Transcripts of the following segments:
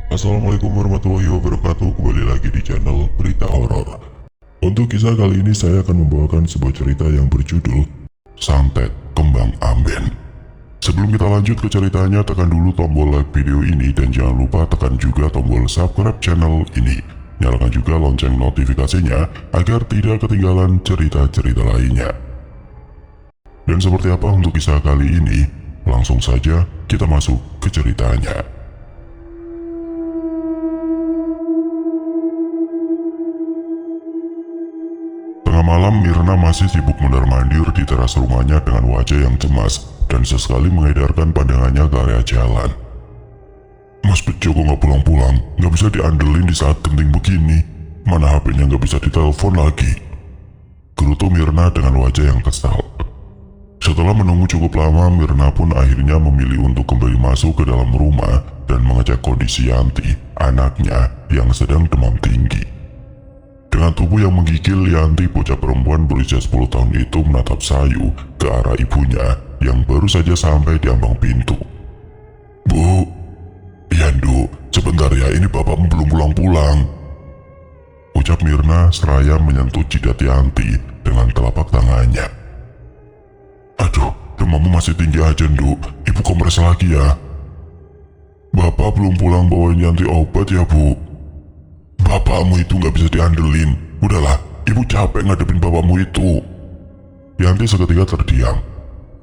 Assalamualaikum warahmatullahi wabarakatuh. Kembali lagi di channel Berita Horor. Untuk kisah kali ini saya akan membawakan sebuah cerita yang berjudul Santet Kembang Amben. Sebelum kita lanjut ke ceritanya, tekan dulu tombol like video ini dan jangan lupa tekan juga tombol subscribe channel ini. Nyalakan juga lonceng notifikasinya agar tidak ketinggalan cerita-cerita lainnya. Dan seperti apa untuk kisah kali ini? Langsung saja kita masuk ke ceritanya. Tengah malam, Mirna masih sibuk mondar-mandir di teras rumahnya dengan wajah yang cemas dan sesekali mengedarkan pandangannya ke area jalan. Mas Bejo kok nggak pulang-pulang? Nggak bisa diandelin di saat genting begini. Mana HP-nya nggak bisa ditelepon lagi? Gerutu Mirna dengan wajah yang kesal. Setelah menunggu cukup lama, Mirna pun akhirnya memilih untuk kembali masuk ke dalam rumah dan mengecek kondisi Yanti, anaknya yang sedang demam tinggi. Dengan tubuh yang menggigil, Yanti, bocah perempuan berusia 10 tahun itu menatap sayu ke arah ibunya yang baru saja sampai di ambang pintu. Bu, Yandu, sebentar ya, ini bapakmu belum pulang-pulang, ucap Mirna seraya menyentuh jidat Yanti dengan telapak tangannya. Aduh, demammu masih tinggi aja, Nduk. Ibu kompres lagi ya. Bapak belum pulang bawain Yanti obat ya, Bu. Bapakmu itu nggak bisa diandelin. Udahlah, ibu capek ngadepin bapakmu itu. Yanti seketika terdiam.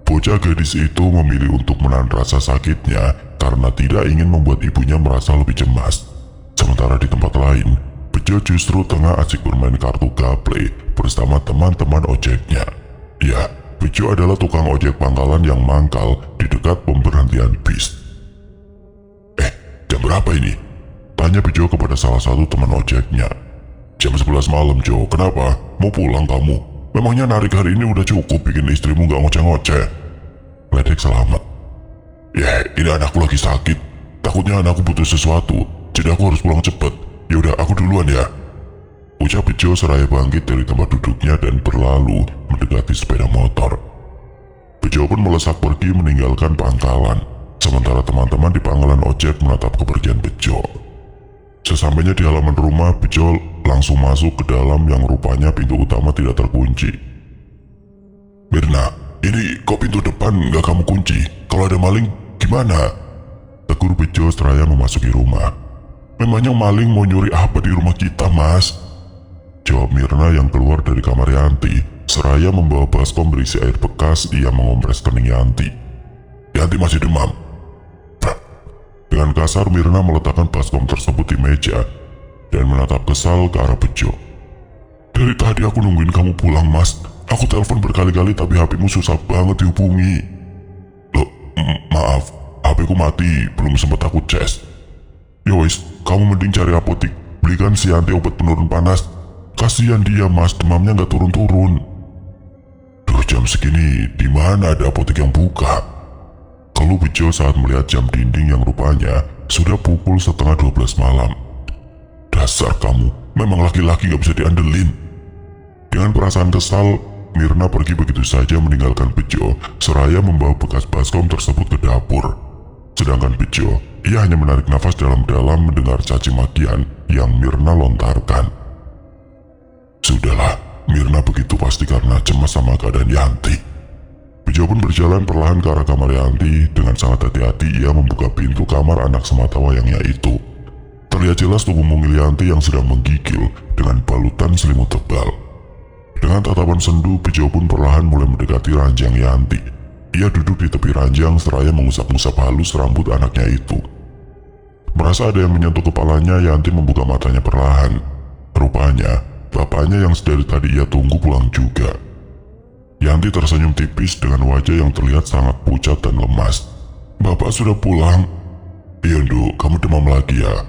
Bocah gadis itu memilih untuk menahan rasa sakitnya karena tidak ingin membuat ibunya merasa lebih cemas. Sementara di tempat lain, Bejo justru tengah asik bermain kartu gaple bersama teman-teman ojeknya. Ya, Bejo adalah tukang ojek pangkalan yang mangkal di dekat pemberhentian bis. Jam berapa ini? Tanya Bejo kepada salah satu teman ojeknya. Jam 11 malam, Jo. Kenapa? Mau pulang kamu? Memangnya narik hari ini udah cukup bikin istrimu gak ngoceh-ngoceh? Ledek selamat. Ya, ini anakku lagi sakit. Takutnya anakku butuh sesuatu, jadi aku harus pulang cepet. Yaudah, aku duluan ya. Ucap Bejo seraya bangkit dari tempat duduknya dan berlalu mendekati sepeda motor. Bejo pun melesat pergi meninggalkan pangkalan, sementara teman-teman di pangkalan ojek menatap kepergian Bejo. Sesampainya di halaman rumah, Bejo langsung masuk ke dalam yang rupanya pintu utama tidak terkunci. Mirna, ini kok pintu depan nggak kamu kunci? Kalau ada maling, gimana? Tegur Bejo seraya memasuki rumah. Memangnya maling mau nyuri apa di rumah kita, Mas? Jawab Mirna yang keluar dari kamar Yanti, seraya membawa baskom berisi air bekas ia mengompres kening Yanti. Yanti masih demam. Dengan kasar, Mirna meletakkan baskom tersebut di meja dan menatap kesal ke arah Bejo. Dari tadi aku nungguin kamu pulang, Mas. Aku telepon berkali-kali tapi HP-mu susah banget dihubungi. Loh, maaf, HP-ku mati, belum sempat aku cas. Yowis, kamu mending cari apotik, belikan si Yanti obat penurun panas. Kasihan dia, Mas, demamnya nggak turun-turun. Duh, jam segini, di mana ada apotik yang buka? Keluh Bejo saat melihat jam dinding yang rupanya sudah pukul 11:30 malam. Dasar kamu, memang laki-laki gak bisa diandelin. Dengan perasaan kesal, Mirna pergi begitu saja meninggalkan Bejo seraya membawa bekas baskom tersebut ke dapur. Sedangkan Bejo, ia hanya menarik nafas dalam-dalam mendengar caci makian yang Mirna lontarkan. Sudahlah, Mirna begitu pasti karena cemas sama keadaan Yanti. Bejo pun berjalan perlahan ke arah kamar Yanti. Dengan sangat hati-hati ia membuka pintu kamar anak sematawayangnya itu. Terlihat jelas tubuh mungil Yanti yang sedang menggigil dengan balutan selimut tebal. Dengan tatapan sendu, Bejo pun perlahan mulai mendekati ranjang Yanti. Ia duduk di tepi ranjang seraya mengusap-ngusap halus rambut anaknya itu. Merasa ada yang menyentuh kepalanya, Yanti membuka matanya perlahan. Rupanya, bapaknya yang sedari tadi ia tunggu pulang juga. Yanti tersenyum tipis dengan wajah yang terlihat sangat pucat dan lemas. Bapak sudah pulang? Iya, Nduk, kamu demam lagi ya?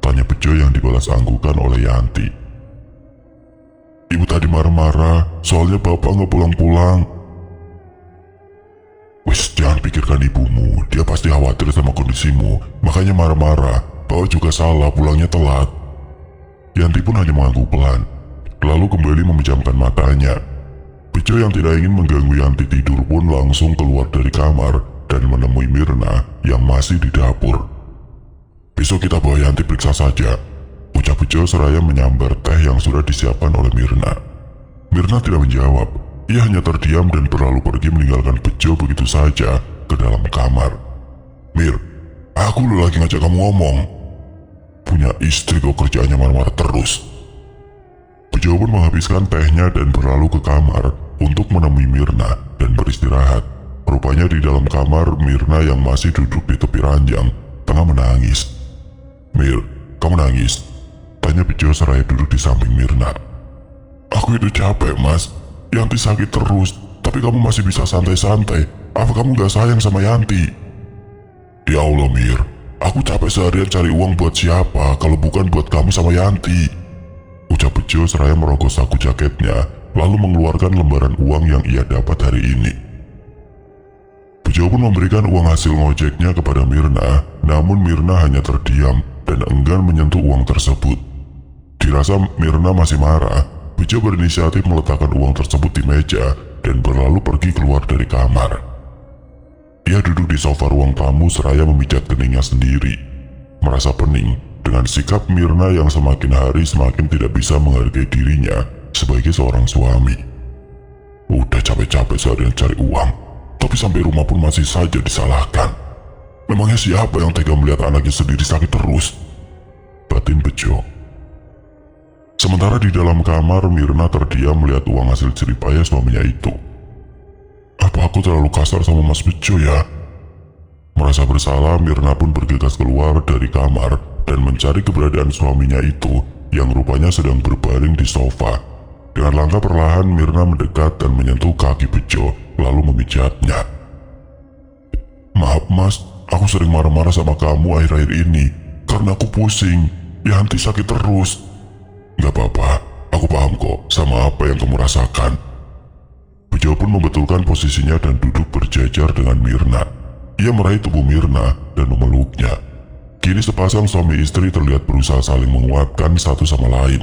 Tanya Bejo yang dibalas anggukan oleh Yanti. Ibu tadi marah-marah, soalnya bapak nggak pulang-pulang. Wis, jangan pikirkan ibumu, dia pasti khawatir sama kondisimu, makanya marah-marah. Bapak juga salah, pulangnya telat. Yanti pun hanya mengangguk pelan, lalu kembali memejamkan matanya. Bejo yang tidak ingin mengganggu Yanti tidur pun langsung keluar dari kamar dan menemui Mirna yang masih di dapur. Besok kita bawa Yanti periksa saja, ucap Bejo seraya menyambar teh yang sudah disiapkan oleh Mirna. Mirna tidak menjawab. Ia hanya terdiam dan berlalu pergi meninggalkan Bejo begitu saja ke dalam kamar. Mir, aku lu lagi ngajak kamu ngomong. Punya istri kok kerjaannya marah-marah terus. Bejo pun menghabiskan tehnya dan berlalu ke kamar untuk menemui Mirna dan beristirahat. Rupanya di dalam kamar Mirna yang masih duduk di tepi ranjang tengah menangis. Mir, kamu nangis? Tanya Bejo seraya duduk di samping Mirna. Aku itu capek mas, Yanti sakit terus, tapi kamu masih bisa santai-santai. Apa kamu gak sayang sama Yanti? Ya Allah Mir, aku capek seharian cari uang buat siapa kalau bukan buat kamu sama Yanti, ucap Bejo seraya merogoh saku jaketnya lalu mengeluarkan lembaran uang yang ia dapat hari ini. Bejo pun memberikan uang hasil ngojeknya kepada Mirna, namun Mirna hanya terdiam dan enggan menyentuh uang tersebut. Dirasa Mirna masih marah, Bejo berinisiatif meletakkan uang tersebut di meja dan berlalu pergi keluar dari kamar. Ia duduk di sofa ruang tamu seraya memijat keningnya sendiri, merasa pening dengan sikap Mirna yang semakin hari semakin tidak bisa menghargai dirinya sebagai seorang suami. Udah capek-capek seharian cari uang, tapi sampai rumah pun masih saja disalahkan. Memangnya siapa yang tega melihat anaknya sendiri sakit terus? Batin Bejo. Sementara di dalam kamar, Mirna terdiam melihat uang hasil jeripaya suaminya itu. Apa aku terlalu kasar sama Mas Bejo ya? Merasa bersalah, Mirna pun bergegas keluar dari kamar dan mencari keberadaan suaminya itu yang rupanya sedang berbaring di sofa. Dengan langkah perlahan, Mirna mendekat dan menyentuh kaki Bejo lalu memijatnya. Maaf mas, aku sering marah-marah sama kamu akhir-akhir ini karena aku pusing, Yanti sakit terus. Gak apa-apa, aku paham kok sama apa yang kamu rasakan. Bejo pun membetulkan posisinya dan duduk berjajar dengan Mirna. Ia meraih tubuh Mirna dan memeluknya. Kini sepasang suami istri terlihat berusaha saling menguatkan satu sama lain.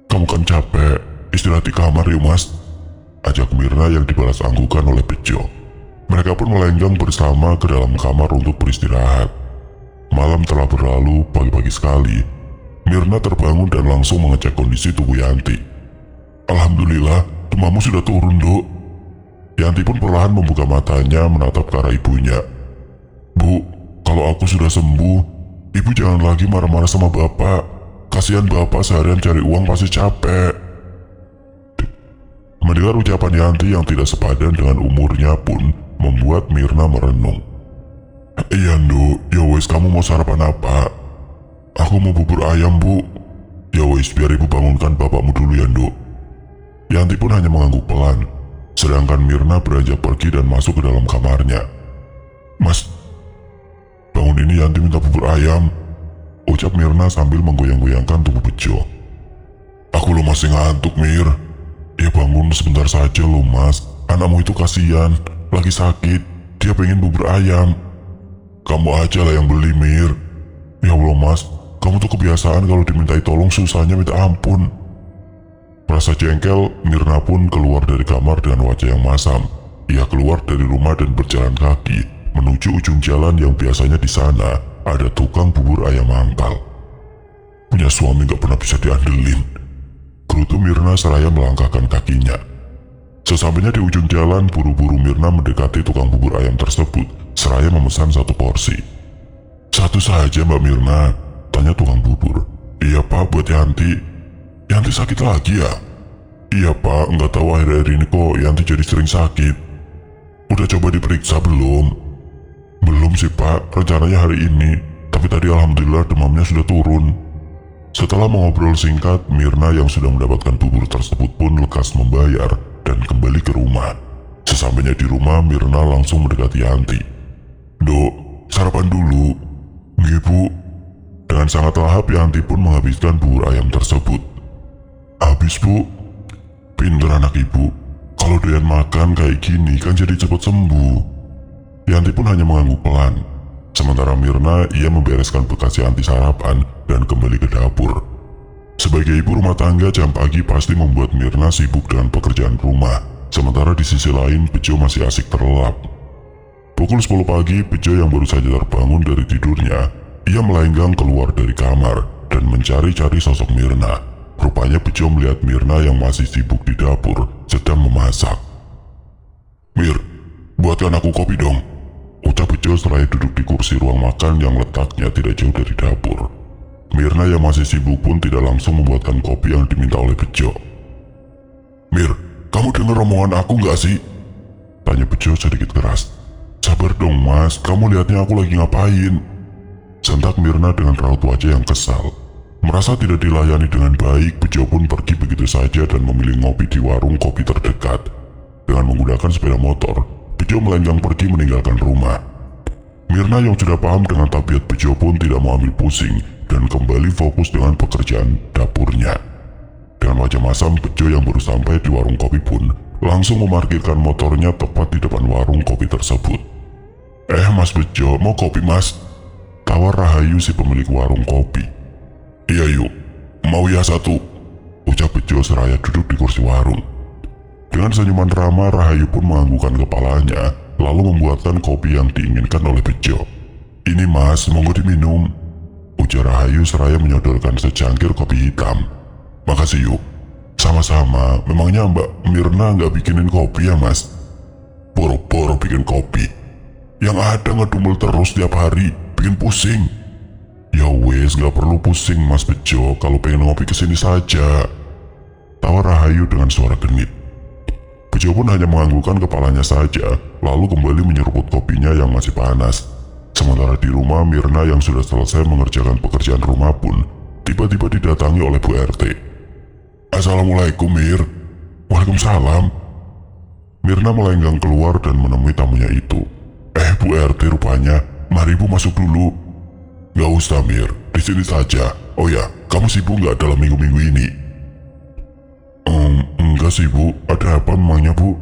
Kamu kan capek, istirahat di kamar yuk mas, ajak Mirna yang dibalas anggukan oleh Bejo. Mereka pun melenggang bersama ke dalam kamar untuk beristirahat. Malam telah berlalu, pagi-pagi sekali Mirna terbangun dan langsung mengecek kondisi tubuh Yanti. Alhamdulillah, demammu sudah turun, Dok. Yanti pun perlahan membuka matanya menatap ke arah ibunya. Bu, kalau aku sudah sembuh, ibu jangan lagi marah-marah sama bapak. Kasihan bapak seharian cari uang pasti capek. Mendengar ucapan Yanti yang tidak sepadan dengan umurnya pun membuat Mirna merenung. Iya, Dok, ya wes kamu mau sarapan apa? Aku mau bubur ayam, Bu. Ya wis, biar ibu bangunkan bapakmu dulu ya, Dok. Yanti pun hanya mengangguk pelan, sedangkan Mirna beranjak pergi dan masuk ke dalam kamarnya. Mas, bangun ini Yanti minta bubur ayam, ucap Mirna sambil menggoyang-goyangkan tubuh Bejo. Aku lo masih ngantuk, Mir. Ya bangun sebentar saja lo, Mas. Anakmu itu kasihan, lagi sakit, dia pengen bubur ayam. Kamu aja lah yang beli, Mir. Ya Allah, Mas. Kamu tuh kebiasaan kalau dimintai tolong susahnya minta ampun. Merasa jengkel, Mirna pun keluar dari kamar dengan wajah yang masam. Ia keluar dari rumah dan berjalan kaki menuju ujung jalan yang biasanya di sana ada tukang bubur ayam mangkal. Punya suami gak pernah bisa diandelin, gerutu Mirna seraya melangkahkan kakinya. Sesampainya di ujung jalan, buru-buru Mirna mendekati tukang bubur ayam tersebut seraya memesan satu porsi. Satu saja Mbak Mirna, tanya tukang bubur. Iya Pak, buat Yanti. Yanti sakit lagi ya? Iya Pak, nggak tahu akhir-akhir ini kok Yanti jadi sering sakit. Udah coba diperiksa belum? Belum sih Pak, rencananya hari ini. Tapi tadi alhamdulillah demamnya sudah turun. Setelah mengobrol singkat, Mirna yang sudah mendapatkan bubur tersebut pun lekas membayar dan kembali ke rumah. Sesampainya di rumah, Mirna langsung mendekati Yanti. Dok, sarapan dulu. Nggih Bu. Dengan sangat lahap Yanti pun menghabiskan bubur ayam tersebut. Habis Bu. Pinter anak ibu. Kalau doyan makan kayak gini kan jadi cepat sembuh. Yanti pun hanya mengangguk pelan. Sementara Mirna ia membereskan bekas Yanti sarapan dan kembali ke dapur. Sebagai ibu rumah tangga, jam pagi pasti membuat Mirna sibuk dengan pekerjaan rumah. Sementara di sisi lain Bejo masih asik terlelap. Pukul 10 pagi, Bejo yang baru saja terbangun dari tidurnya ia melenggang keluar dari kamar dan mencari-cari sosok Mirna. Rupanya Bejo melihat Mirna yang masih sibuk di dapur sedang memasak. "Mir, buatkan aku kopi dong," ucap Bejo seraya duduk di kursi ruang makan yang letaknya tidak jauh dari dapur. Mirna yang masih sibuk pun tidak langsung membuatkan kopi yang diminta oleh Bejo. "Mir, kamu dengar omongan aku nggak sih?" tanya Bejo sedikit keras. "Sabar dong mas, kamu lihatnya aku lagi ngapain?" sentak Mirna dengan raut wajah yang kesal. Merasa tidak dilayani dengan baik, Bejo pun pergi begitu saja dan memilih ngopi di warung kopi terdekat. Dengan menggunakan sepeda motor, Bejo melenggang pergi meninggalkan rumah. Mirna yang sudah paham dengan tabiat Bejo pun tidak mau ambil pusing dan kembali fokus dengan pekerjaan dapurnya. Dengan wajah masam, Bejo yang baru sampai di warung kopi pun langsung memarkirkan motornya tepat di depan warung kopi tersebut. Mas Bejo, mau kopi mas?" tawar Rahayu si pemilik warung kopi. "Iya yuk, mau ya satu," ucap Bejo seraya duduk di kursi warung. Dengan senyuman ramah, Rahayu pun menganggukkan kepalanya, lalu membuatkan kopi yang diinginkan oleh Bejo. "Ini mas, monggo diminum," ujar Rahayu seraya menyodorkan secangkir kopi hitam. "Makasih yuk." "Sama-sama, memangnya Mbak Mirna nggak bikinin kopi ya mas?" "Boro-boro bikin kopi, yang ada ngedumel terus tiap hari, bikin pusing." "Ya wes, gak perlu pusing mas Bejo, kalau pengen ngopi kesini saja," tawar Rahayu dengan suara genit. Bejo pun hanya menganggukkan kepalanya saja, lalu kembali menyeruput kopinya yang masih panas. Sementara di rumah, Mirna yang sudah selesai mengerjakan pekerjaan rumah pun tiba-tiba didatangi oleh Bu RT. "Assalamualaikum Mir." "Waalaikumsalam." Mirna melenggang keluar dan menemui tamunya itu. Bu RT rupanya, mari Bu masuk dulu." "Gak usah Mir, di sini saja. Oh ya, kamu sibuk nggak dalam minggu-minggu ini?" Enggak sih Bu, ada apa memangnya Bu?"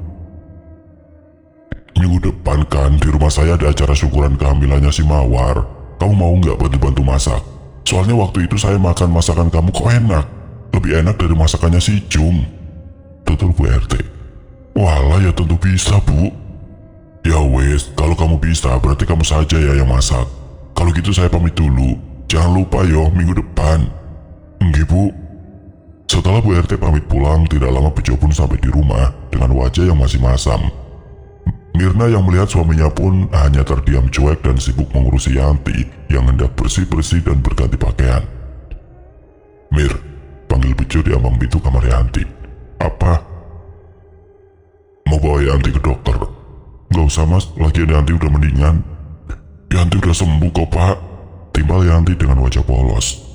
"Minggu depan kan di rumah saya ada acara syukuran kehamilannya si Mawar. Kamu mau nggak bantu-bantu masak? Soalnya waktu itu saya makan masakan kamu kok enak. Lebih enak dari masakannya si Jum," tutur Bu RT. "Walah ya tentu bisa Bu." "Ya wes, kalau kamu bisa berarti kamu saja ya yang masak. Kalau gitu saya pamit dulu. Jangan lupa yo minggu depan." "Nggih Bu." Setelah Bu RT pamit pulang, tidak lama Bejo pun sampai di rumah dengan wajah yang masih masam. Mirna yang melihat suaminya pun hanya terdiam cuek dan sibuk mengurusi Yanti yang hendak bersih-bersih dan berganti pakaian. "Mir," panggil Bejo di ambang pintu kamar Yanti. "Apa?" "Mau bawa Yanti ke dokter." "Gak usah mas, lagian Yanti udah mendingan." "Yanti udah sembuh kok pak," timbal Yanti dengan wajah polos.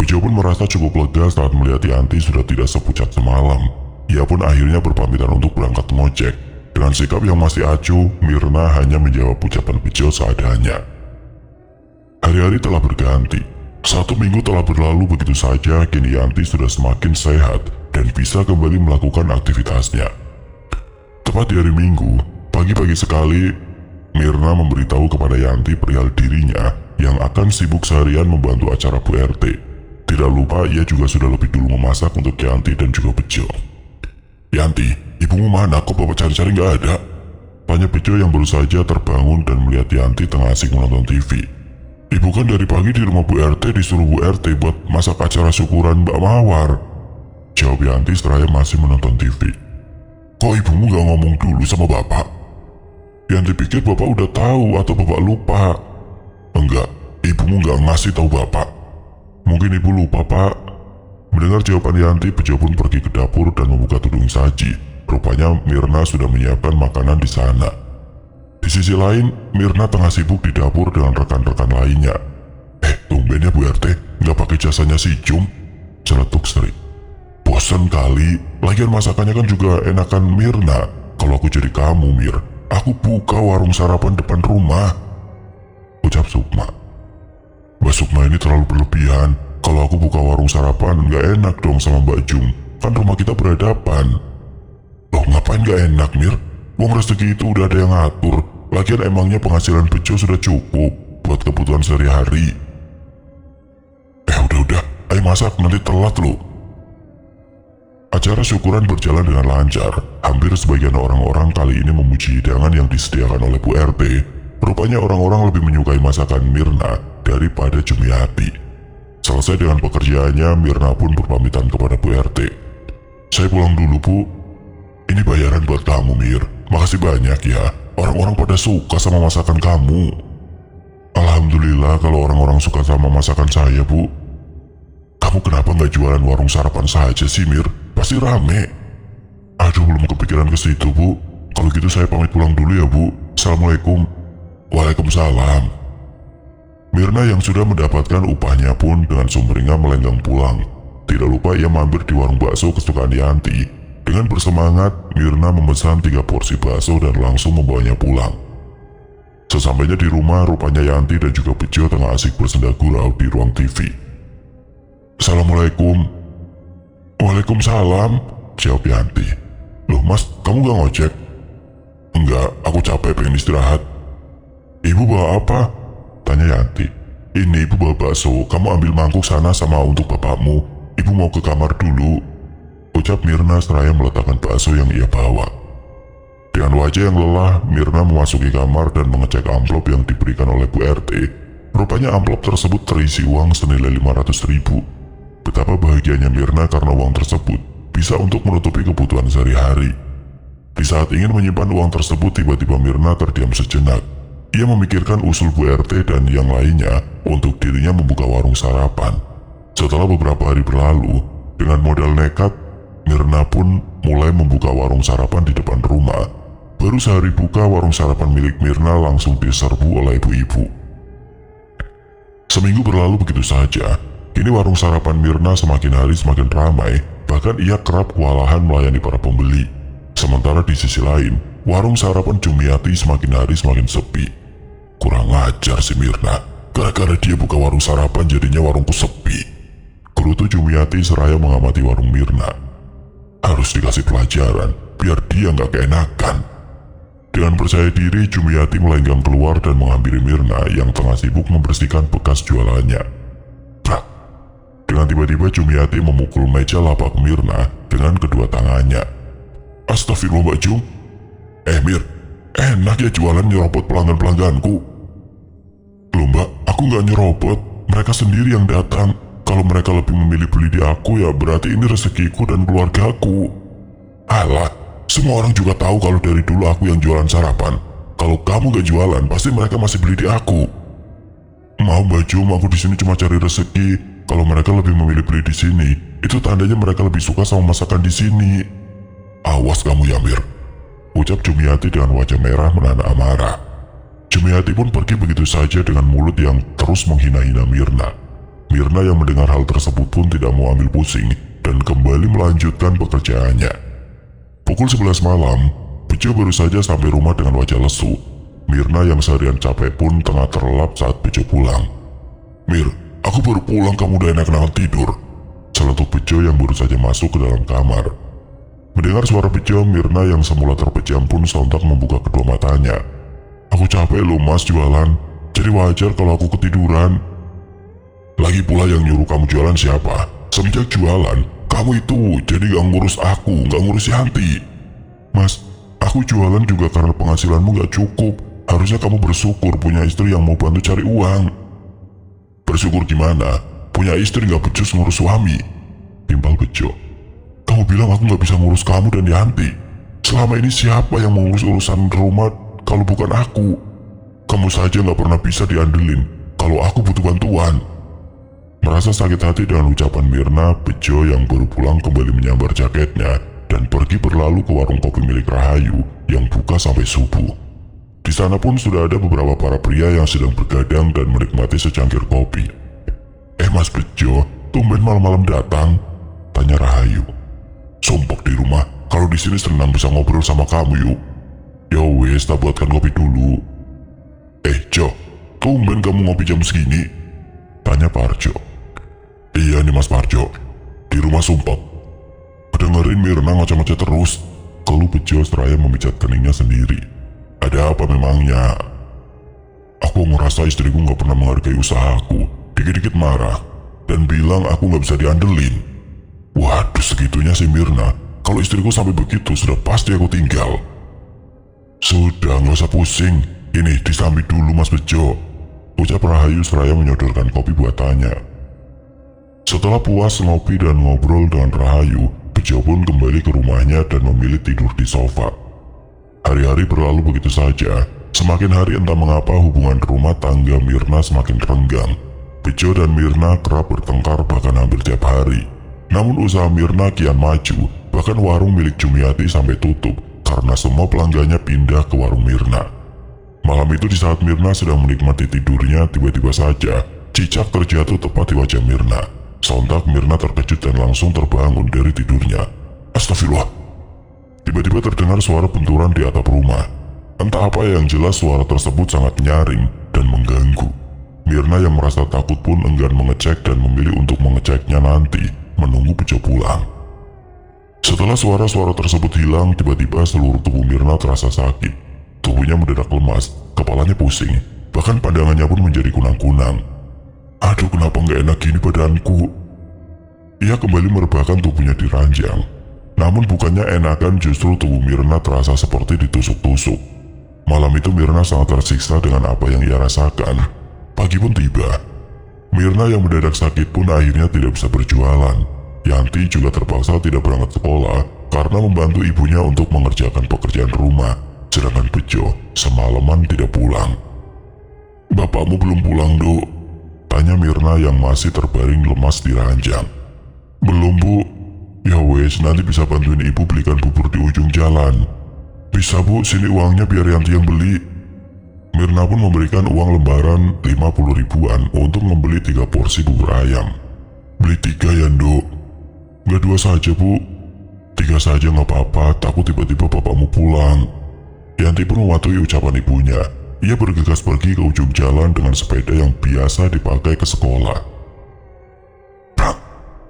Bejo pun merasa cukup lega saat melihat Yanti sudah tidak sepucat semalam. Ia pun akhirnya berpamitan untuk berangkat ngojek. Dengan sikap yang masih acuh, Mirna hanya menjawab ucapan Bejo seadanya. Hari-hari telah berganti. 1 minggu telah berlalu begitu saja, kini Yanti sudah semakin sehat dan bisa kembali melakukan aktivitasnya. Tepat di hari Minggu, pagi-pagi sekali, Mirna memberitahu kepada Yanti perihal dirinya yang akan sibuk seharian membantu acara Bu RT. Tidak lupa ia juga sudah lebih dulu memasak untuk Yanti dan juga Bejo. "Yanti, ibumu mana? Kok bapak cari-cari nggak ada?" tanya Bejo yang baru saja terbangun dan melihat Yanti tengah asik menonton TV. "Ibu kan dari pagi di rumah Bu RT, disuruh Bu RT buat masak acara syukuran Mbak Mawar," jawab Yanti seraya masih menonton TV. "Kok ibumu gak ngomong dulu sama bapak?" "Yanti pikir bapak udah tahu atau bapak lupa." "Enggak, ibumu gak ngasih tahu bapak." "Mungkin ibu lupa pak." Mendengar jawaban Yanti, Bejo pun pergi ke dapur dan membuka tudung saji. Rupanya Mirna sudah menyiapkan makanan di sana. Di sisi lain, Mirna tengah sibuk di dapur dengan rekan-rekan lainnya. Tumben ya Bu RT, nggak pakai jasanya si Jum," celetuk Sri. "Bosen kali, lagian masakannya kan juga enakan Mirna. Kalau aku jadi kamu Mir, aku buka warung sarapan depan rumah," ucap Sukma. "Mbak Sukma ini terlalu berlebihan. Kalau aku buka warung sarapan nggak enak dong sama Mbak Jum. Kan rumah kita berhadapan." "Loh ngapain nggak enak Mir? Uang rezeki itu udah ada yang ngatur. Lagian emangnya penghasilan Bejo sudah cukup buat kebutuhan sehari-hari." Udah, ayo masak nanti telat loh." Acara syukuran berjalan dengan lancar. Hampir sebagian orang-orang kali ini memuji hidangan yang disediakan oleh Bu RT. Rupanya orang-orang lebih menyukai masakan Mirna daripada Jumiati. Selesai dengan pekerjaannya, Mirna pun berpamitan kepada Bu RT. "Saya pulang dulu, Bu. Ini bayaran buat kamu, Mir. Makasih banyak ya. Orang-orang pada suka sama masakan kamu." "Alhamdulillah kalau orang-orang suka sama masakan saya, Bu. Kamu kenapa nggak jualan warung sarapan saja sih, Mir? Pasti rame." "Aduh, belum kepikiran ke situ, Bu. Kalau gitu saya pamit pulang dulu ya, Bu. Assalamualaikum." "Waalaikumsalam." Mirna yang sudah mendapatkan upahnya pun dengan sumringah melenggang pulang. Tidak lupa ia mampir di warung bakso kesukaan Yanti. Dengan bersemangat, Mirna memesan 3 porsi bakso dan langsung membawanya pulang. Sesampainya di rumah, rupanya Yanti dan juga Bejo tengah asik bersenda gurau di ruang TV. "Assalamualaikum." "Waalaikumsalam," jawab Yanti. "Loh Mas, kamu gak ngojek?" "Enggak, aku capek pengen istirahat." "Ibu bawa apa?" tanya Yanti. "Ini ibu bawa bakso, kamu ambil mangkuk sana sama untuk bapakmu. Ibu mau ke kamar dulu," ucap Mirna seraya meletakkan bakso yang ia bawa. Dengan wajah yang lelah, Mirna memasuki kamar dan mengecek amplop yang diberikan oleh Bu RT. Rupanya amplop tersebut terisi uang senilai 500.000. Betapa bahagianya Mirna karena uang tersebut bisa untuk menutupi kebutuhan sehari-hari. Di saat ingin menyimpan uang tersebut, tiba-tiba Mirna terdiam sejenak. Ia memikirkan usul Bu RT dan yang lainnya untuk dirinya membuka warung sarapan. Setelah beberapa hari berlalu, dengan modal nekat, Mirna pun mulai membuka warung sarapan di depan rumah. Baru sehari buka, warung sarapan milik Mirna langsung diserbu oleh ibu-ibu. Seminggu berlalu begitu saja. Kini warung sarapan Mirna semakin hari semakin ramai, bahkan ia kerap kewalahan melayani para pembeli. Sementara di sisi lain, warung sarapan Jumiati semakin hari semakin sepi. Kurang ajar si Mirna, gara-gara dia buka warung sarapan jadinya warungku sepi. Gerutu Jumiati seraya mengamati warung Mirna. Harus dikasih pelajaran, biar dia nggak keenakan. Dengan percaya diri, Jumiati melenggang keluar dan menghampiri Mirna yang tengah sibuk membersihkan bekas jualannya. Brak! Dengan tiba-tiba Jumiati memukul meja lapak Mirna dengan kedua tangannya. "Astagfirullah Mbak Jum. Mir, enak ya jualan nyerobot pelanggan-pelangganku." "Loh Mbak, aku nggak nyerobot, mereka sendiri yang datang. Kalau mereka lebih memilih beli di aku ya berarti ini rezekiku dan keluargaku." "Alah, semua orang juga tahu kalau dari dulu aku yang jualan sarapan. Kalau kamu gak jualan, pasti mereka masih beli di aku." "Mau Mbak Jum, aku di sini cuma cari rezeki. Kalau mereka lebih memilih beli di sini, itu tandanya mereka lebih suka sama masakan di sini." "Awas kamu ya Mir," ucap Jumiati dengan wajah merah menahan amarah. Jumiati pun pergi begitu saja dengan mulut yang terus menghina-hina Mirna. Mirna yang mendengar hal tersebut pun tidak mau ambil pusing dan kembali melanjutkan pekerjaannya. Pukul 11 malam, Bejo baru saja sampai rumah dengan wajah lesu. Mirna yang seharian capek pun tengah terlelap saat Bejo pulang. "Mir, aku baru pulang, kamu udah enak-enakan tidur," celetuk Bejo yang baru saja masuk ke dalam kamar. Mendengar suara Bejo, Mirna yang semula terpejam pun sontak membuka kedua matanya. "Aku capek loh Mas jualan, jadi wajar kalau aku ketiduran." "Lagi pula yang nyuruh kamu jualan siapa? Semenjak jualan, kamu itu jadi gak ngurus aku, gak ngurus Yanti." "Mas, aku jualan juga karena penghasilanmu gak cukup. Harusnya kamu bersyukur punya istri yang mau bantu cari uang." "Bersyukur gimana? Punya istri gak becus ngurus suami," timpal Bejo. "Kamu bilang aku gak bisa ngurus kamu dan Yanti. Selama ini siapa yang mengurus urusan rumah kalau bukan aku? Kamu saja gak pernah bisa diandelin kalau aku butuh bantuan." Merasa sakit hati dengan ucapan Mirna, Bejo yang baru pulang kembali menyambar jaketnya dan pergi berlalu ke warung kopi milik Rahayu yang buka sampai subuh. Di sana pun sudah ada beberapa para pria yang sedang bergadang dan menikmati secangkir kopi. Mas Bejo, tumben malam-malam datang?" tanya Rahayu. "Sumpek di rumah, kalau di sini senang bisa ngobrol sama kamu yuk." "Ya wes, tak buatkan kopi dulu." Jo, tumben kamu ngopi jam segini?" tanya Parjo. "Iya nih Mas Parjo, di rumah sumpek." Dengerin Mirna ngoceh-ngoceh terus, keluh Bejo seraya memijat keningnya sendiri. "Ada apa memangnya?" "Aku ngerasa istriku gak pernah menghargai usahaku, dikit-dikit marah, dan bilang aku gak bisa diandelin." "Waduh, segitunya sih Mirna, kalau istriku sampai begitu sudah pasti aku tinggal." "Sudah, gak usah pusing, ini disambi dulu Mas Bejo." ucap Rahayu seraya menyodorkan kopi buatannya. Setelah puas ngopi dan ngobrol dengan Rahayu, Bejo pun kembali ke rumahnya dan memilih tidur di sofa. Hari-hari berlalu begitu saja. Semakin hari entah mengapa hubungan rumah tangga Mirna semakin renggang. Bejo dan Mirna kerap bertengkar bahkan hampir tiap hari. Namun usaha Mirna kian maju, bahkan warung milik Jumiati sampai tutup karena semua pelanggannya pindah ke warung Mirna. Malam itu di saat Mirna sedang menikmati tidurnya, tiba-tiba saja cicak terjatuh tepat di wajah Mirna. Sontak Mirna terkejut dan langsung terbangun dari tidurnya. Astagfirullah. Tiba-tiba terdengar suara benturan di atap rumah. Entah apa yang jelas suara tersebut sangat nyaring dan mengganggu. Mirna yang merasa takut pun enggan mengecek dan memilih untuk mengeceknya nanti, menunggu Bejo pulang. Setelah suara-suara tersebut hilang, tiba-tiba seluruh tubuh Mirna terasa sakit. Tubuhnya mendadak lemas, kepalanya pusing, bahkan pandangannya pun menjadi kunang-kunang. Aduh, kenapa nggak enak gini badanku? Ia kembali merebahkan tubuhnya di ranjang. Namun bukannya enakan, justru tubuh Mirna terasa seperti ditusuk-tusuk. Malam itu Mirna sangat tersiksa dengan apa yang ia rasakan. Pagi pun tiba. Mirna yang mendadak sakit pun akhirnya tidak bisa berjualan. Yanti juga terpaksa tidak berangkat sekolah karena membantu ibunya untuk mengerjakan pekerjaan rumah. Sedangkan Bejo semalaman tidak pulang. Bapakmu belum pulang, Dok? Tanya Mirna yang masih terbaring lemas di ranjang. Belum, Bu. Ya wes, nanti bisa bantuin ibu belikan bubur di ujung jalan. Bisa, Bu, sini uangnya biar Yanti yang beli. Mirna pun memberikan uang lembaran 50 ribuan untuk membeli 3 porsi bubur ayam. Beli 3 ya, Dok? Gak 2 saja, Bu. 3 saja gak apa-apa, takut tiba-tiba bapakmu pulang. Yanti pun mematuhi ucapan ibunya. Ia bergegas pergi ke ujung jalan dengan sepeda yang biasa dipakai ke sekolah. Prak!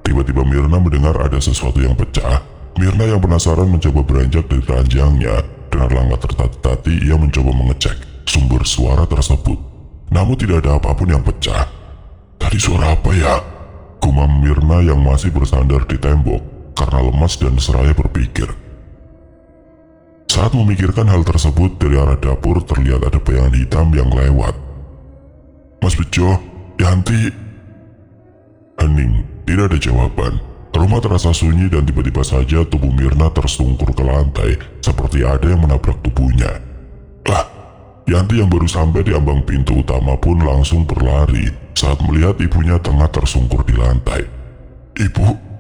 Tiba-tiba Mirna mendengar ada sesuatu yang pecah. Mirna yang penasaran mencoba beranjak dari ranjangnya. Dengan langkah tertati-tati ia mencoba mengecek sumber suara tersebut. Namun tidak ada apapun yang pecah. Tadi suara apa ya? Gumam Mirna yang masih bersandar di tembok karena lemas dan seraya berpikir. Saat memikirkan hal tersebut, dari arah dapur terlihat ada bayangan hitam yang lewat. Mas Bejo, Yanti. Hening, tidak ada jawaban. Rumah terasa sunyi dan tiba-tiba saja tubuh Mirna tersungkur ke lantai seperti ada yang menabrak tubuhnya. Lah, Yanti yang baru sampai di ambang pintu utama pun langsung berlari saat melihat ibunya tengah tersungkur di lantai. Ibu.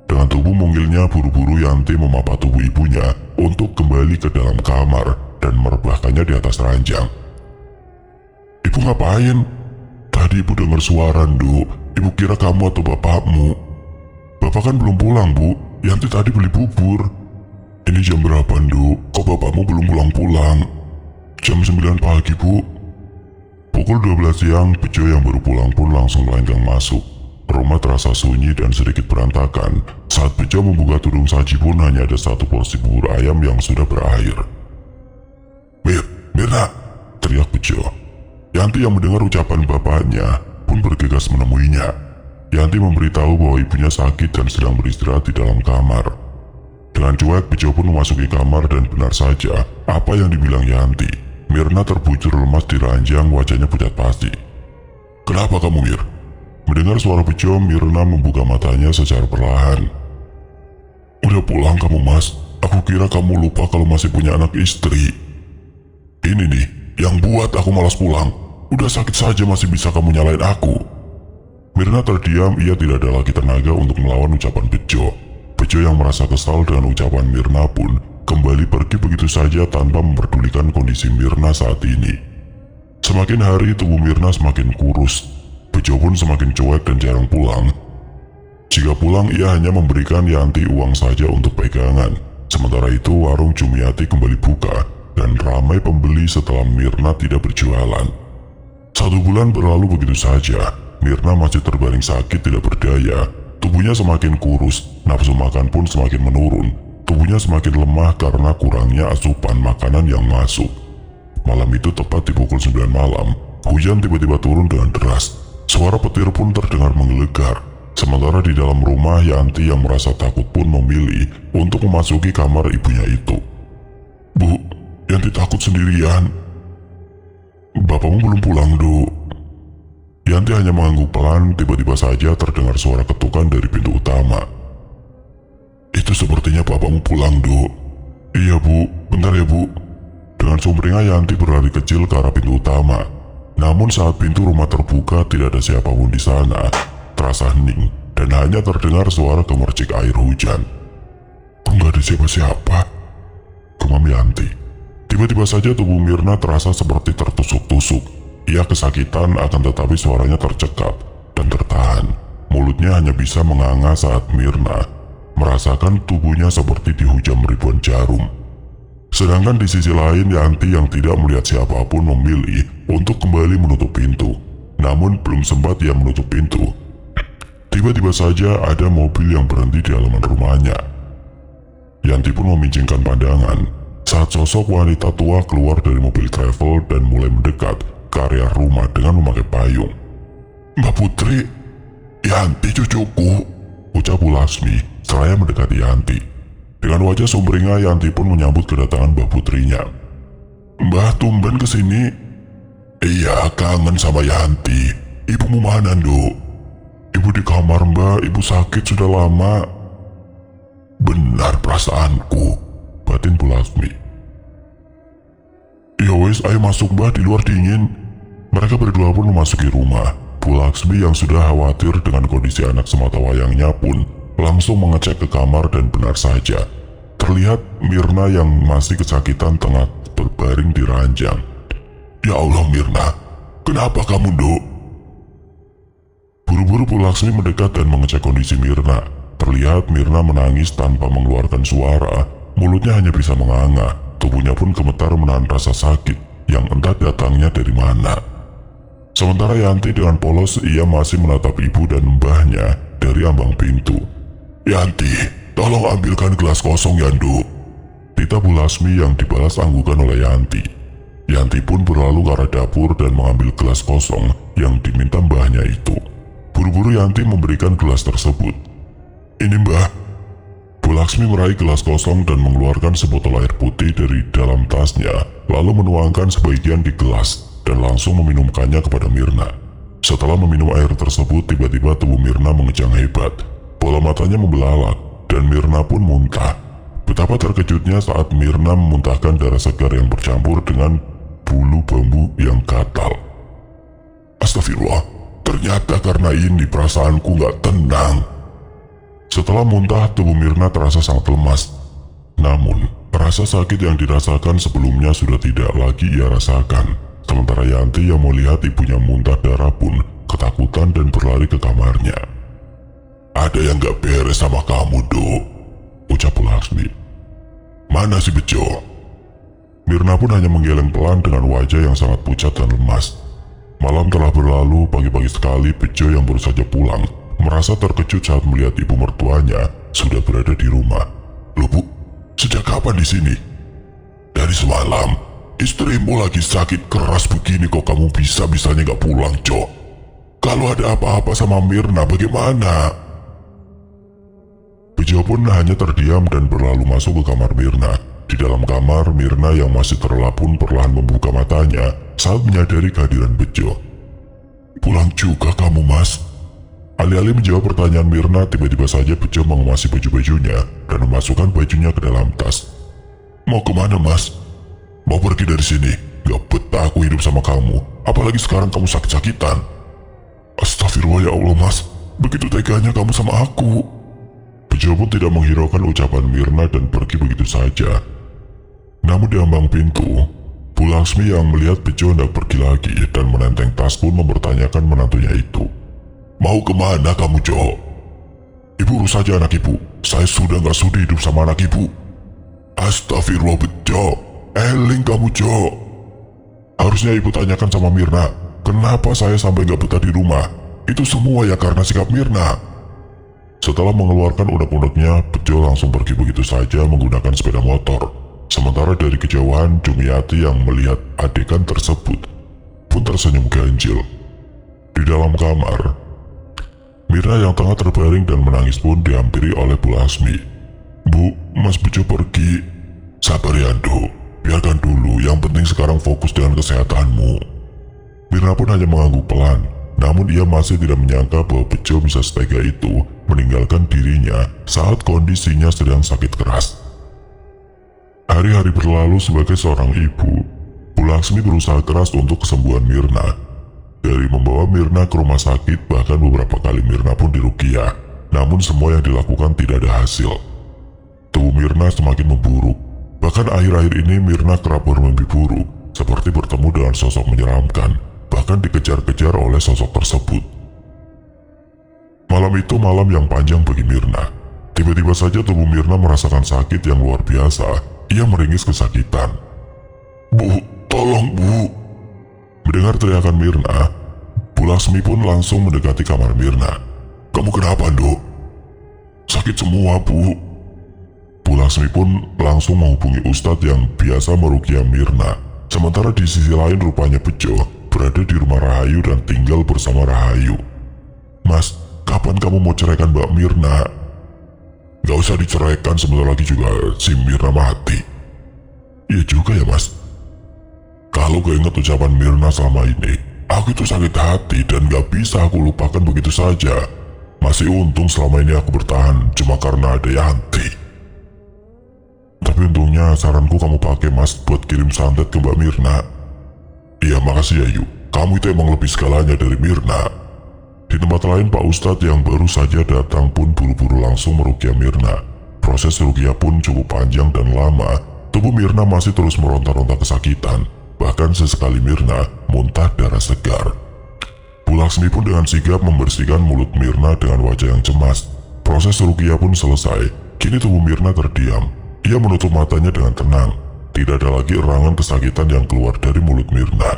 Dengan tubuh mungilnya buru-buru Yanti memapak tubuh ibunya untuk kembali ke dalam kamar dan merebahkannya di atas ranjang. Ibu ngapain? Tadi ibu dengar suara, Nduk. Ibu kira kamu atau bapakmu. Bapak kan belum pulang, Bu. Yanti tadi beli bubur. Ini jam berapa, Nduk? Kok bapakmu belum pulang-pulang? Jam 9 pagi, Bu. Pukul 12 siang, Bejo yang baru pulang pun langsung melenggang masuk. Rumah terasa sunyi dan sedikit berantakan. Saat Bejo membuka tudung saji pun hanya ada 1 porsi bubur ayam yang sudah berakhir. Mirna! Teriak Bejo. Yanti yang mendengar ucapan bapaknya pun bergegas menemuinya. Yanti memberitahu bahwa ibunya sakit dan sedang beristirahat di dalam kamar. Dengan cuek, Bejo pun memasuki kamar dan benar saja apa yang dibilang Yanti. Mirna terbujur lemas di ranjang, wajahnya pucat pasi. Kenapa kamu, Mir? Mendengar suara Bejo, Mirna membuka matanya secara perlahan. Udah pulang kamu, Mas? Aku kira kamu lupa kalau masih punya anak istri. Ini nih, yang buat aku malas pulang. Udah sakit saja masih bisa kamu nyalain aku. Mirna terdiam, ia tidak ada lagi tenaga untuk melawan ucapan Bejo. Bejo yang merasa kesal dengan ucapan Mirna pun kembali pergi begitu saja tanpa memperdulikan kondisi Mirna saat ini. Semakin hari tubuh Mirna semakin kurus. Bejo pun semakin cuek dan jarang pulang. Jika pulang ia hanya memberikan Yanti uang saja untuk pegangan. Sementara itu warung Jumiati kembali buka dan ramai pembeli setelah Mirna tidak berjualan. 1 bulan berlalu begitu saja. Mirna masih terbaring sakit tidak berdaya. Tubuhnya semakin kurus, nafsu makan pun semakin menurun. Tubuhnya semakin lemah karena kurangnya asupan makanan yang masuk. Malam itu tepat di pukul 9 malam, hujan tiba-tiba turun dengan deras. Suara petir pun terdengar menggelegar. Sementara di dalam rumah, Yanti yang merasa takut pun memilih untuk memasuki kamar ibunya itu. Bu, Yanti takut sendirian. Bapakmu belum pulang, Dok. Yanti hanya mengangguk pelan, tiba-tiba saja terdengar suara ketukan dari pintu utama. Itu sepertinya bapakmu pulang, Dok. Iya, Bu. Bentar ya, Bu. Dengan sumringah Yanti berlari kecil ke arah pintu utama. Namun saat pintu rumah terbuka tidak ada siapapun di sana. Terasa hening dan hanya terdengar suara gemercik air hujan. Kok nggak ada siapa-siapa? Gumam Yanti. Tiba-tiba saja tubuh Mirna terasa seperti tertusuk-tusuk. Ia kesakitan akan tetapi suaranya tercekat dan tertahan. Mulutnya hanya bisa menganga saat Mirna merasakan tubuhnya seperti dihujam ribuan jarum. Sedangkan di sisi lain Yanti yang tidak melihat siapapun memilih untuk kembali menutup pintu. Namun belum sempat ia menutup pintu, tiba-tiba saja ada mobil yang berhenti di halaman rumahnya. Yanti pun meminjingkan pandangan saat sosok wanita tua keluar dari mobil travel dan mulai mendekat ke area rumah dengan memakai payung. Mbak Putri, Yanti cucuku, ucap Bu Laksmi seraya mendekati Yanti. Dengan wajah sumringah Yanti pun menyambut kedatangan Mbak Putrinya. Mbah tumben kesini? Iya, kangen sama Yanti. Ibumu mana, Dok? Ibu di kamar, Mbak. Ibu sakit sudah lama. Benar perasaanku, batin Bu Laksmi. Ya wes, ayo masuk, Mbah, di luar dingin. Mereka berdua pun memasuki rumah. Bu Laksmi yang sudah khawatir dengan kondisi anak sematawayangnya pun langsung mengecek ke kamar dan benar saja terlihat Mirna yang masih kesakitan tengah berbaring di ranjang. Ya Allah Mirna, kenapa kamu, Dok? Buru-buru Bu Laksmi mendekat dan mengecek kondisi Mirna. Terlihat Mirna menangis tanpa mengeluarkan suara, mulutnya hanya bisa menganga, tubuhnya pun gemetar menahan rasa sakit yang entah datangnya dari mana. Sementara Yanti dengan polos ia masih menatap ibu dan mbahnya dari ambang pintu. Yanti, tolong ambilkan gelas kosong ya, Nduk. Tita Bu Laksmi yang dibalas anggukan oleh Yanti. Yanti pun berlalu ke arah dapur dan mengambil gelas kosong yang diminta mbahnya itu. Buru-buru Yanti memberikan gelas tersebut. Ini, Mbah. Bu Laksmi meraih gelas kosong dan mengeluarkan sebotol air putih dari dalam tasnya, lalu menuangkan sebagian di gelas dan langsung meminumkannya kepada Mirna. Setelah meminum air tersebut, tiba-tiba tubuh Mirna mengejang hebat. Bola matanya membelalak dan Mirna pun muntah. Betapa terkejutnya saat Mirna memuntahkan darah segar yang bercampur dengan bulu bambu yang gatal. Astagfirullah, ternyata karena ini perasaanku gak tenang. Setelah muntah, tubuh Mirna terasa sangat lemas. Namun, rasa sakit yang dirasakan sebelumnya sudah tidak lagi ia rasakan. Sementara Yanti yang melihat ibunya muntah darah pun ketakutan dan berlari ke kamarnya. Ada yang gak beres sama kamu, Dok, ucap Bu Laksmi. Mana si Bejo? Mirna pun hanya menggeleng pelan dengan wajah yang sangat pucat dan lemas. Malam telah berlalu, pagi-pagi sekali Bejo yang baru saja pulang merasa terkejut saat melihat ibu mertuanya sudah berada di rumah. Loh, Bu, sejak kapan di sini? Dari semalam. Istrimu lagi sakit keras begini kok kamu bisa-bisanya gak pulang, Cok. Kalau ada apa-apa sama Mirna bagaimana? Bejo pun hanya terdiam dan berlalu masuk ke kamar Mirna. Di dalam kamar, Mirna yang masih terlelap pun perlahan membuka matanya saat menyadari kehadiran Bejo. Pulang juga kamu, Mas? Alih-alih menjawab pertanyaan Mirna, tiba-tiba saja Bejo mengemasi baju-bajunya dan memasukkan bajunya ke dalam tas. Mau kemana, Mas? Mau pergi dari sini? Gak betah aku hidup sama kamu. Apalagi sekarang kamu sakit-sakitan. Astagfirullah ya Allah, Mas. Begitu teganya kamu sama aku. Bejo pun tidak menghiraukan ucapan Mirna dan pergi begitu saja. Namun di ambang pintu, Bu Laksmi yang melihat Bejo hendak pergi lagi dan menenteng tas pun mempertanyakan menantunya itu. Mau kemana kamu, Jo? Ibu urus saja anak ibu. Saya sudah gak sudi hidup sama anak ibu. Astagfirullah, Bejo. Eling kamu, Jo. Harusnya ibu tanyakan sama Mirna, kenapa saya sampai gak betah di rumah. Itu semua ya karena sikap Mirna. Setelah mengeluarkan unek-uneknya, Bejo langsung pergi begitu saja menggunakan sepeda motor. Sementara dari kejauhan, Jumiati yang melihat adegan tersebut pun tersenyum ganjil. Di dalam kamar, Mirna yang tengah terbaring dan menangis pun dihampiri oleh Bu Laksmi. Bu, Mas Bejo pergi. Sabar ya, Ndo. Biarkan dulu, yang penting sekarang fokus dengan kesehatanmu. Mirna pun hanya mengangguk pelan. Namun ia masih tidak menyangka bahwa Bejo bisa setega itu meninggalkan dirinya saat kondisinya sedang sakit keras. Hari-hari berlalu sebagai seorang ibu, Bu Laksmi berusaha keras untuk kesembuhan Mirna. Dari membawa Mirna ke rumah sakit, bahkan beberapa kali Mirna pun diruqyah, namun semua yang dilakukan tidak ada hasil. Tubuh Mirna semakin memburuk. Bahkan akhir-akhir ini Mirna kerap bermimpi buruk, seperti bertemu dengan sosok menyeramkan, bahkan dikejar-kejar oleh sosok tersebut. Malam itu malam yang panjang bagi Mirna. Tiba-tiba saja tubuh Mirna merasakan sakit yang luar biasa. Ia meringis kesakitan. "Bu, tolong Bu!" Mendengar teriakan Mirna, Bu Laksmi pun langsung mendekati kamar Mirna. "Kamu kenapa, Dok?" "Sakit semua, Bu." Bu Laksmi pun langsung menghubungi Ustadz yang biasa meruqyah Mirna. Sementara di sisi lain rupanya Bejo berada di rumah Rahayu dan tinggal bersama Rahayu. "Mas, kapan kamu mau ceraikan Mbak Mirna?" "Gak usah diceraikan, sebentar lagi juga si Mirna mati." "Iya juga ya, Mas. Kalau keinget ucapan Mirna selama ini, aku itu sakit hati dan gak bisa aku lupakan begitu saja. Masih untung selama ini aku bertahan cuma karena ada Yanti. Tapi untungnya saranku kamu pakai, Mas, buat kirim santet ke Mbak Mirna." "Iya, makasih ya, Yu. Kamu itu emang lebih segalanya dari Mirna." Di tempat lain, Pak Ustadz yang baru saja datang pun buru-buru langsung meruqyah Mirna. Proses ruqyah pun cukup panjang dan lama. Tubuh Mirna masih terus meronta-ronta kesakitan. Bahkan sesekali Mirna muntah darah segar. Bu Laksmi pun dengan sigap membersihkan mulut Mirna dengan wajah yang cemas. Proses ruqyah pun selesai. Kini tubuh Mirna terdiam. Ia menutup matanya dengan tenang. Tidak ada lagi erangan kesakitan yang keluar dari mulut Mirna.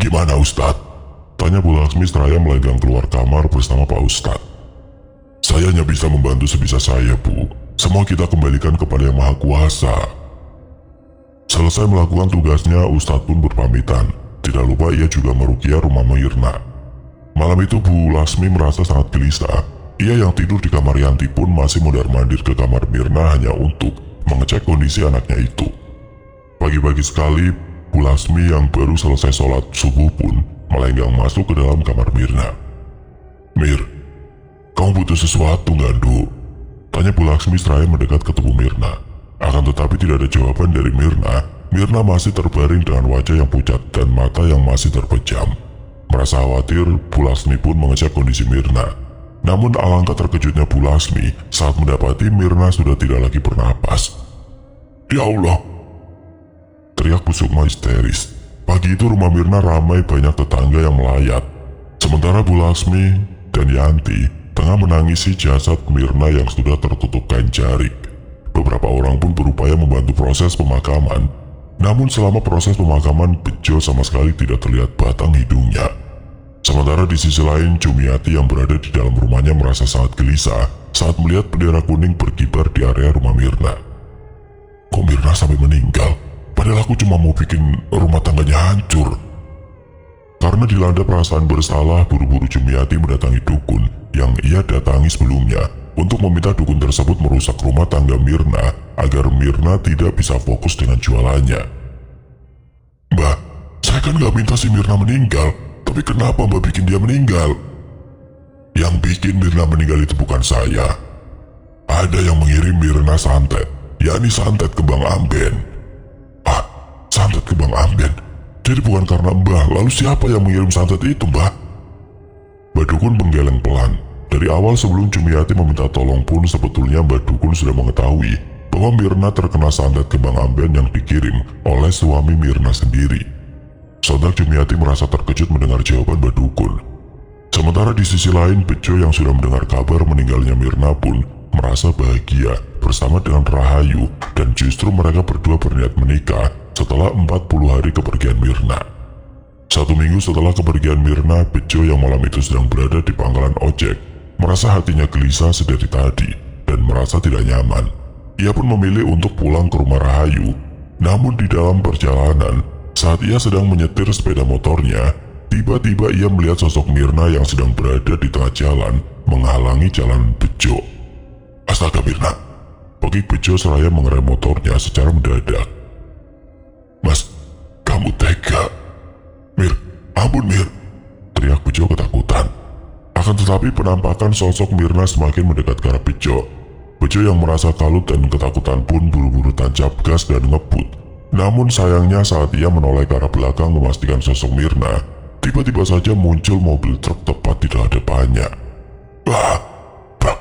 "Gimana, Ustadz?" tanya Bu Laksmi seraya melenggang keluar kamar bersama Pak Ustadz. "Saya hanya bisa membantu sebisa saya, Bu. Semua kita kembalikan kepada Yang Maha Kuasa." Selesai melakukan tugasnya, Ustadz pun berpamitan. Tidak lupa ia juga meruqyah rumah Mirna. Malam itu Bu Laksmi merasa sangat gelisah. Ia yang tidur di kamar Yanti pun masih mondar-mandir ke kamar Mirna hanya untuk mengecek kondisi anaknya itu. Pagi-pagi sekali, Bu Laksmi yang baru selesai sholat subuh pun melenggang masuk ke dalam kamar Mirna. "Mir, kamu butuh sesuatu nggak, Duk?" tanya Bu Laksmi seraya mendekat ke tubuh Mirna. Akan tetapi tidak ada jawaban dari Mirna. Mirna masih terbaring dengan wajah yang pucat dan mata yang masih terpejam. Merasa khawatir, Bu Laksmi pun mengecek kondisi Mirna. Namun alangkah terkejutnya Bu Laksmi saat mendapati Mirna sudah tidak lagi bernapas. "Ya Allah!" teriak Bu Sukma histeris. Pagi itu rumah Mirna ramai banyak tetangga yang melayat. Sementara Bu Laksmi dan Yanti tengah menangisi jasad Mirna yang sudah tertutup kain jarik. Beberapa orang pun berupaya membantu proses pemakaman. Namun selama proses pemakaman, Bejo sama sekali tidak terlihat batang hidungnya. Sementara di sisi lain, Jumiati yang berada di dalam rumahnya merasa sangat gelisah saat melihat bendera kuning berkibar di area rumah Mirna. "Kok Mirna sampai meninggal? Padahal aku cuma mau bikin rumah tangganya hancur." Karena dilanda perasaan bersalah, buru-buru Jumiati mendatangi dukun yang ia datangi sebelumnya untuk meminta dukun tersebut merusak rumah tangga Mirna agar Mirna tidak bisa fokus dengan jualannya. "Mbak, saya kan gak minta si Mirna meninggal, tapi kenapa Mbak bikin dia meninggal?" "Yang bikin Mirna meninggal itu bukan saya. Ada yang mengirim Mirna santet, yakni santet kembang amben." "Ah, santet kembang amben? Jadi bukan karena Mbah, lalu siapa yang mengirim santet itu, Mbah?" Mbak Dukun menggeleng pelan. Dari awal sebelum Jumiati meminta tolong pun sebetulnya Mbak Dukun sudah mengetahui bahwa Mirna terkena santet kembang amben yang dikirim oleh suami Mirna sendiri. Sontak Jumiati merasa terkejut mendengar jawaban Mbak Dukun. Sementara di sisi lain, Bejo yang sudah mendengar kabar meninggalnya Mirna pun merasa bahagia bersama dengan Rahayu dan justru mereka berdua berniat menikah setelah 40 hari kepergian Mirna. 1 minggu setelah kepergian Mirna, Bejo yang malam itu sedang berada di pangkalan ojek merasa hatinya gelisah sedari tadi dan merasa tidak nyaman. Ia pun memilih untuk pulang ke rumah Rahayu. Namun di dalam perjalanan, saat ia sedang menyetir sepeda motornya, tiba-tiba ia melihat sosok Mirna yang sedang berada di tengah jalan menghalangi jalan Bejo. "Astaga Mirna!" pekik Bejo seraya mengerem motornya secara mendadak. "Mas, kamu tega." "Mir, ampun Mir!" teriak Bejo Tetapi penampakan sosok Mirna semakin mendekat ke arah Bejo. Bejo yang merasa kalut dan ketakutan pun buru-buru tancap gas dan ngebut. Namun sayangnya saat ia menoleh ke arah belakang memastikan sosok Mirna, tiba-tiba saja muncul mobil truk tepat di hadapannya. Bah! Brak!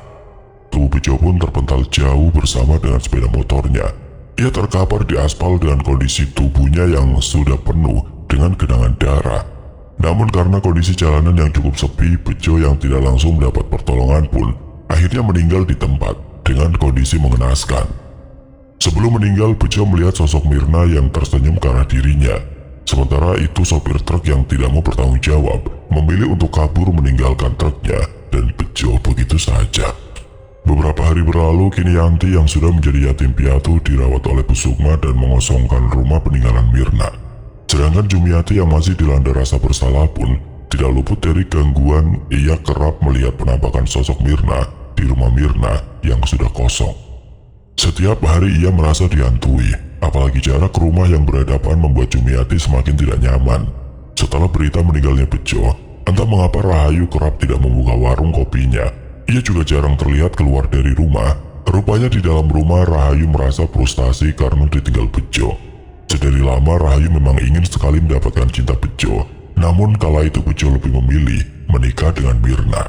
Tubuh Bejo pun terpental jauh bersama dengan sepeda motornya. Ia terkapar di aspal dengan kondisi tubuhnya yang sudah penuh dengan genangan darah. Namun karena kondisi jalanan yang cukup sepi, Bejo yang tidak langsung mendapat pertolongan pun akhirnya meninggal di tempat dengan kondisi mengenaskan. Sebelum meninggal, Bejo melihat sosok Mirna yang tersenyum ke arah dirinya. Sementara itu sopir truk yang tidak mau bertanggung jawab memilih untuk kabur meninggalkan truknya dan Bejo begitu saja. Beberapa hari berlalu, kini Yanti yang sudah menjadi yatim piatu dirawat oleh Bu Sukma dan mengosongkan rumah peninggalan Mirna. Sedangkan Jumiati yang masih dilanda rasa bersalah pun tidak luput dari gangguan. Ia kerap melihat penampakan sosok Mirna di rumah Mirna yang sudah kosong. Setiap hari ia merasa dihantui, apalagi jarak rumah yang berhadapan membuat Jumiati semakin tidak nyaman. Setelah berita meninggalnya Bejo, entah mengapa Rahayu kerap tidak membuka warung kopinya. Ia juga jarang terlihat keluar dari rumah. Rupanya di dalam rumah Rahayu merasa frustasi karena ditinggal Bejo. Sedari lama Rahayu memang ingin sekali mendapatkan cinta Bejo, namun kala itu Bejo lebih memilih menikah dengan Mirna.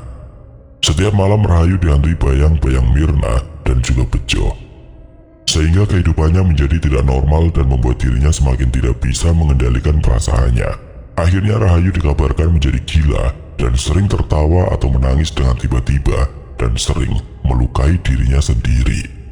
Setiap malam Rahayu dihantui bayang-bayang Mirna dan juga Bejo, sehingga kehidupannya menjadi tidak normal dan membuat dirinya semakin tidak bisa mengendalikan perasaannya. Akhirnya Rahayu dikabarkan menjadi gila dan sering tertawa atau menangis dengan tiba-tiba dan sering melukai dirinya sendiri.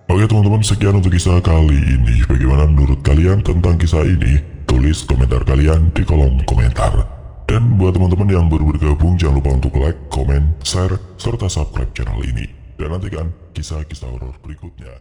Oke teman-teman, sekian untuk kisah kali ini. Bagaimana menurut kalian tentang kisah ini? Tulis komentar kalian di kolom komentar. Dan buat teman-teman yang baru bergabung, jangan lupa untuk like, komen, share, serta subscribe channel ini. Dan nantikan kisah-kisah horor berikutnya.